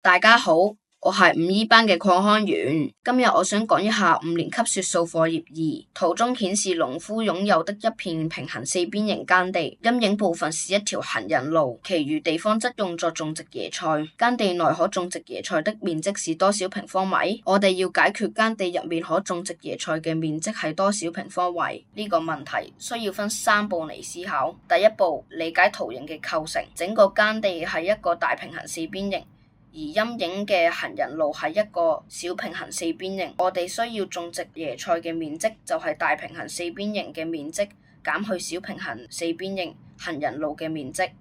大家好，我係5E班嘅鄺康源。今日我想講一下5年級說數課業2，圖中顯示農夫擁有的一片平行四邊形耕地，陰影部分是一條行人路，其餘地方則用作種植椰菜。耕地內可種植椰菜的面積是多少平方米？我哋要解決耕地入面可種植椰菜嘅面積係多少平方米呢個問題，需要分3步嚟思考。第一步，理解圖形嘅構成，整個耕地係一個大平行四邊形，而陰影嘅行人路係一個小平行四邊形，我哋需要種植椰菜嘅面積就係大平行四邊形嘅面積減去小平行四邊形行人路嘅面積。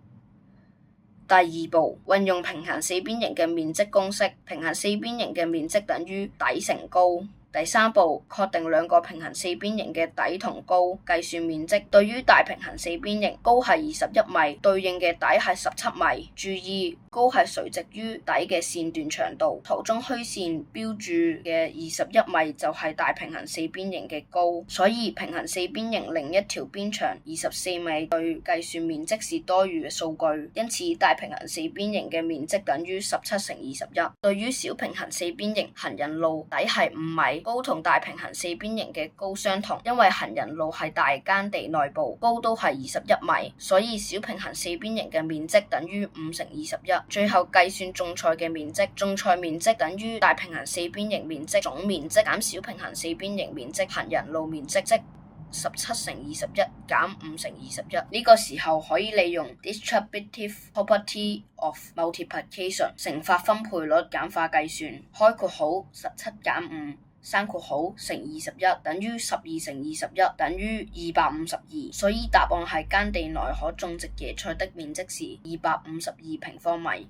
第二步，運用平行四邊形嘅面積公式，平行四邊形嘅面積等於底乘高。第三步，確定兩個平行四邊形嘅底同高，計算面積。對於大平行四邊形，高係21米，對應嘅底係17米。注意，高係垂直於底嘅線段長度。圖中虛線標注嘅21米就係大平行四邊形嘅高，所以平行四邊形另一條邊長24米對計算面積是多餘嘅數據，因此大平行四邊形嘅面積等於17乘21。對於小平行四邊形，行人路底係5米。高同大平行四邊形嘅高相同，因為行人路係大耕地內部，高都係21米，所以小平行四邊形嘅面積等於5乘21。最後計算種菜嘅面積，種菜面積等於大平行四邊形面積總面積減小平行四邊形面積行人路面積，即17乘21減5乘21。呢個時候可以利用 distributive property of multiplication 乘法分配率簡化計算，開括號17減5刪括號乘21等於12乘21等於252，所以答案係耕地內可種植椰菜的面積是252平方米。